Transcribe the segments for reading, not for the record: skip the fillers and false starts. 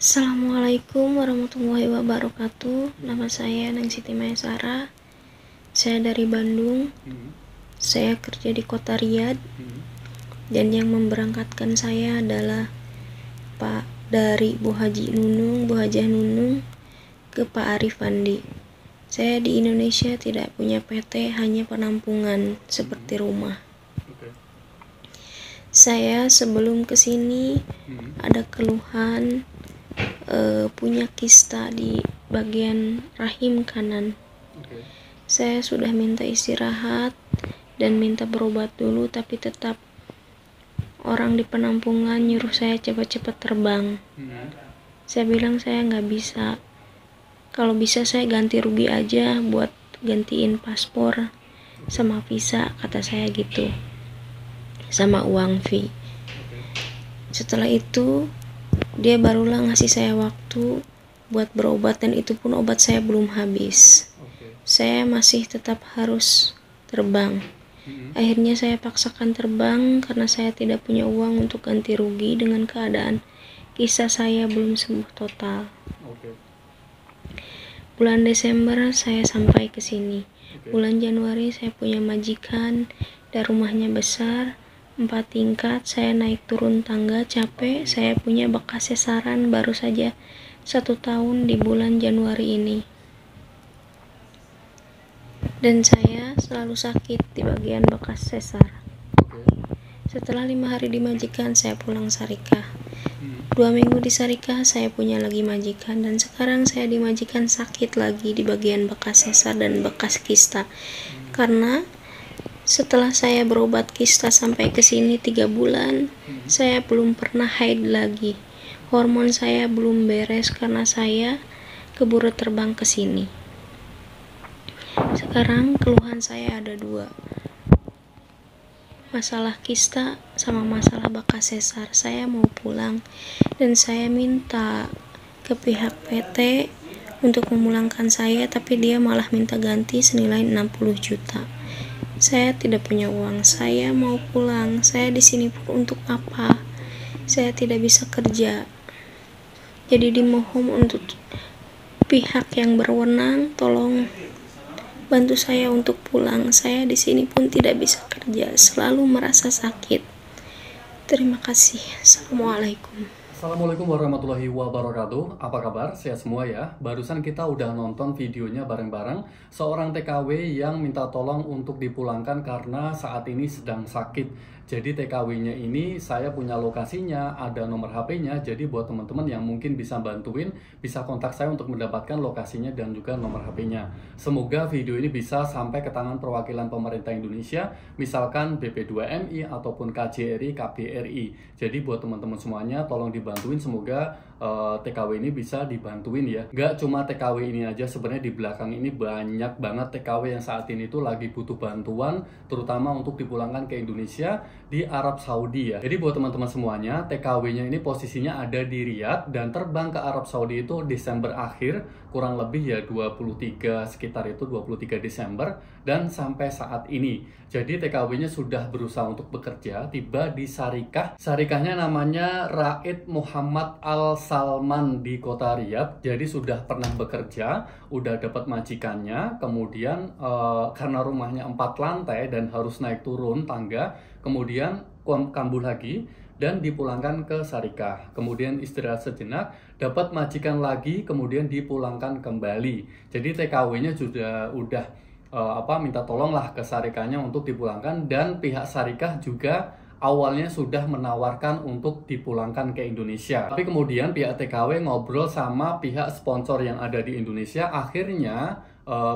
Assalamualaikum warahmatullahi wabarakatuh. Nama saya Neng Siti Maesara. Saya dari Bandung. Saya kerja di kota Riyadh. Dan yang memberangkatkan saya adalah Pak dari Bu Hajah Nunung ke Pak Arif Andi. Saya di Indonesia tidak punya PT, hanya penampungan seperti rumah. Saya sebelum kesini ada keluhan punya kista di bagian rahim kanan. Saya sudah minta istirahat dan minta berobat dulu, tapi tetap orang di penampungan nyuruh saya cepat-cepat terbang. Saya bilang saya nggak bisa. Kalau bisa saya ganti rugi aja buat gantiin paspor sama visa, kata saya gitu, sama uang fee. Setelah itu dia barulah ngasih saya waktu buat berobat, dan itu pun obat saya belum habis. Saya masih tetap harus terbang. Akhirnya saya paksakan terbang karena saya tidak punya uang untuk ganti rugi dengan keadaan kisah saya belum sembuh total. Bulan Desember saya sampai ke sini. Bulan Januari saya punya majikan dan rumahnya besar, 4 tingkat. Saya naik turun tangga capek. Saya punya bekas sesaran baru saja 1 tahun di bulan Januari ini. Dan saya selalu sakit di bagian bekas sesar. Setelah 5 hari di majikan, saya pulang Sarikah. 2 minggu di Sarikah saya punya lagi majikan, dan sekarang saya di majikan sakit lagi di bagian bekas sesar dan bekas kista. Karena setelah saya berobat kista sampai ke sini 3 bulan, saya belum pernah haid lagi. Hormon saya belum beres karena saya keburu terbang ke sini. Sekarang keluhan saya ada 2. Masalah kista sama masalah bekas sesar. Saya mau pulang dan saya minta ke pihak PT untuk memulangkan saya, tapi dia malah minta ganti senilai 60 juta. Saya tidak punya uang. Saya mau pulang. Saya di sini pun untuk apa? Saya tidak bisa kerja. Jadi dimohon untuk pihak yang berwenang tolong bantu saya untuk pulang. Saya di sini pun tidak bisa kerja, selalu merasa sakit. Terima kasih. Assalamualaikum. Assalamualaikum warahmatullahi wabarakatuh. Apa kabar? Sehat semua ya. Barusan kita udah nonton videonya bareng-bareng seorang TKW yang minta tolong untuk dipulangkan karena saat ini sedang sakit. Jadi TKW-nya ini saya punya lokasinya, ada nomor HP-nya. Jadi buat teman-teman yang mungkin bisa bantuin, bisa kontak saya untuk mendapatkan lokasinya dan juga nomor HP-nya. Semoga video ini bisa sampai ke tangan perwakilan pemerintah Indonesia, misalkan BP2MI ataupun KJRI, KBRI. Jadi buat teman-teman semuanya tolong dibantuin, semoga TKW ini bisa dibantuin ya. Gak cuma TKW ini aja, sebenarnya di belakang ini banyak banget TKW yang saat ini tuh lagi butuh bantuan, terutama untuk dipulangkan ke Indonesia di Arab Saudi ya. Jadi buat teman-teman semuanya, TKW-nya ini posisinya ada di Riyadh dan terbang ke Arab Saudi itu Desember akhir, kurang lebih ya 23 sekitar itu 23 Desember, dan sampai saat ini. Jadi TKW-nya sudah berusaha untuk bekerja, tiba di Sarikah. Sarikahnya namanya Raid Muhammad Al Salman di kota Riyadh. Jadi sudah pernah bekerja, udah dapat majikannya, kemudian karena rumahnya 4 lantai dan harus naik turun tangga, kemudian kambuh lagi dan dipulangkan ke Sarikah. Kemudian istirahat sejenak, dapat majikan lagi, kemudian dipulangkan kembali. Jadi TKW-nya udah minta tolonglah ke Sarikahnya untuk dipulangkan, dan pihak Sarikah juga awalnya sudah menawarkan untuk dipulangkan ke Indonesia. Tapi kemudian pihak TKW ngobrol sama pihak sponsor yang ada di Indonesia, akhirnya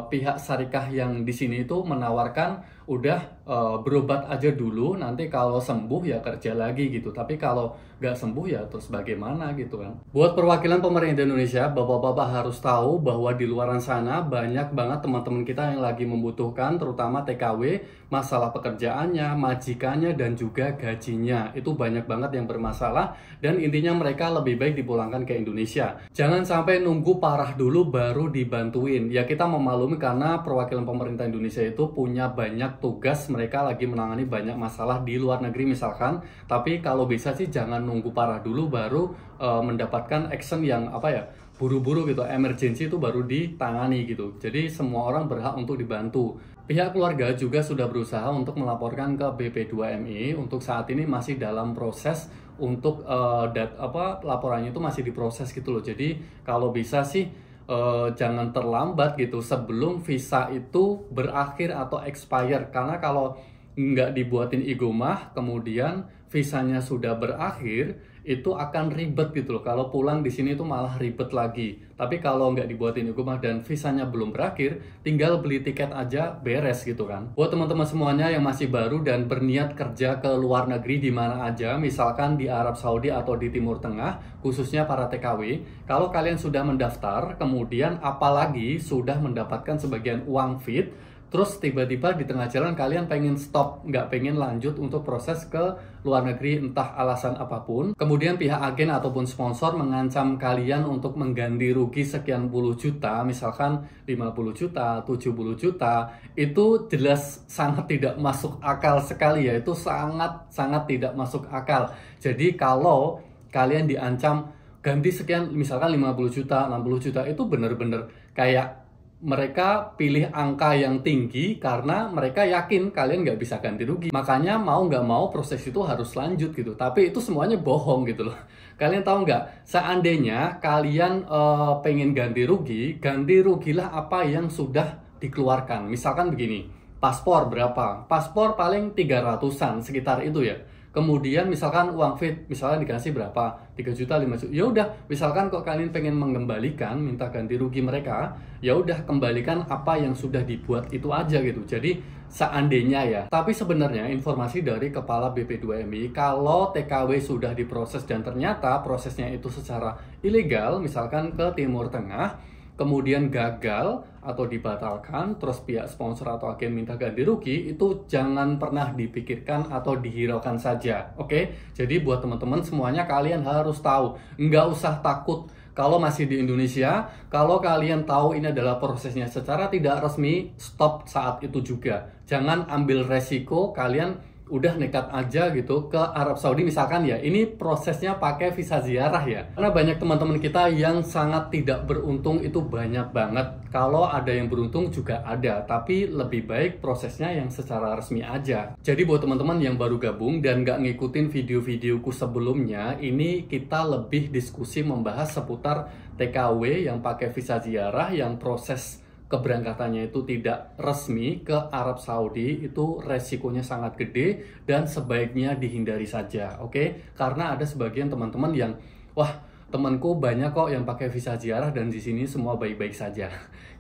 pihak Sarikah yang di sini itu menawarkan udah berobat aja dulu, nanti kalau sembuh ya kerja lagi gitu. Tapi kalau nggak sembuh ya terus bagaimana gitu kan. Buat perwakilan pemerintah Indonesia, bapak-bapak harus tahu bahwa di luar sana banyak banget teman-teman kita yang lagi membutuhkan, terutama TKW, masalah pekerjaannya, majikannya, dan juga gajinya. Itu banyak banget yang bermasalah, dan intinya mereka lebih baik dipulangkan ke Indonesia. Jangan sampai nunggu parah dulu baru dibantuin. Ya kita memaklumi karena perwakilan pemerintah Indonesia itu punya banyak banyak tugas, mereka lagi menangani banyak masalah di luar negeri misalkan. Tapi kalau bisa sih jangan nunggu parah dulu baru mendapatkan action yang buru-buru gitu, emergency itu baru ditangani gitu. Jadi semua orang berhak untuk dibantu. Pihak keluarga juga sudah berusaha untuk melaporkan ke BP2MI. Untuk saat ini masih dalam proses untuk laporannya itu masih diproses gitu loh. Jadi kalau bisa sih jangan terlambat gitu sebelum visa itu berakhir atau expire. Karena kalau nggak dibuatin igomah, kemudian visanya sudah berakhir, itu akan ribet gitu loh. Kalau pulang di sini itu malah ribet lagi. Tapi kalau nggak dibuatin igomah dan visanya belum berakhir, tinggal beli tiket aja beres gitu kan. Buat teman-teman semuanya yang masih baru dan berniat kerja ke luar negeri di mana aja, misalkan di Arab Saudi atau di Timur Tengah, khususnya para TKW, kalau kalian sudah mendaftar, kemudian apalagi sudah mendapatkan sebagian uang fit, terus tiba-tiba di tengah jalan kalian pengen stop, nggak pengen lanjut untuk proses ke luar negeri entah alasan apapun. Kemudian pihak agen ataupun sponsor mengancam kalian untuk mengganti rugi sekian puluh juta, misalkan 50 juta, 70 juta. Itu jelas sangat tidak masuk akal sekali ya, itu sangat tidak masuk akal. Jadi kalau kalian diancam ganti sekian, misalkan 50 juta, 60 juta, itu bener-bener kayak mereka pilih angka yang tinggi karena mereka yakin kalian nggak bisa ganti rugi. Makanya mau nggak mau proses itu harus lanjut gitu. Tapi itu semuanya bohong gitu loh. Kalian tahu nggak? Seandainya kalian pengen ganti rugilah apa yang sudah dikeluarkan. Misalkan begini, paspor berapa? Paspor paling 300-an, sekitar itu ya. Kemudian misalkan uang fit, misalnya dikasih berapa? 3 juta, 5 juta. Ya udah, misalkan kok kalian pengen mengembalikan, minta ganti rugi mereka, ya udah kembalikan apa yang sudah dibuat itu aja gitu. Jadi seandainya ya. Tapi sebenarnya informasi dari Kepala BP2MI, kalau TKW sudah diproses dan ternyata prosesnya itu secara ilegal, misalkan ke Timur Tengah, kemudian gagal atau dibatalkan, terus pihak sponsor atau agen minta ganti rugi, itu jangan pernah dipikirkan atau dihiraukan saja, oke? Jadi buat teman-teman semuanya, kalian harus tahu, nggak usah takut kalau masih di Indonesia. Kalau kalian tahu ini adalah prosesnya secara tidak resmi, stop saat itu juga. Jangan ambil resiko kalian udah nekat aja gitu ke Arab Saudi misalkan ya. Ini prosesnya pakai visa ziarah ya. Karena banyak teman-teman kita yang sangat tidak beruntung, itu banyak banget. Kalau ada yang beruntung juga ada, tapi lebih baik prosesnya yang secara resmi aja. Jadi buat teman-teman yang baru gabung dan nggak ngikutin video-videoku sebelumnya, ini kita lebih diskusi membahas seputar TKW yang pakai visa ziarah, yang proses keberangkatannya itu tidak resmi ke Arab Saudi, itu resikonya sangat gede dan sebaiknya dihindari saja, oke? Karena ada sebagian teman-teman yang, wah, temanku banyak kok yang pakai visa ziarah dan di sini semua baik-baik saja.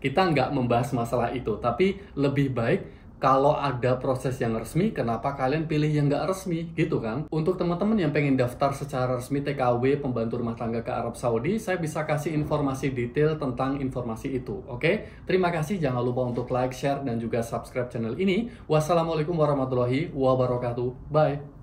Kita nggak membahas masalah itu, tapi lebih baik kalau ada proses yang resmi, kenapa kalian pilih yang nggak resmi, gitu kan? Untuk teman-teman yang pengen daftar secara resmi TKW pembantu rumah tangga ke Arab Saudi, saya bisa kasih informasi detail tentang informasi itu, oke? Terima kasih, jangan lupa untuk like, share, dan juga subscribe channel ini. Wassalamualaikum warahmatullahi wabarakatuh. Bye!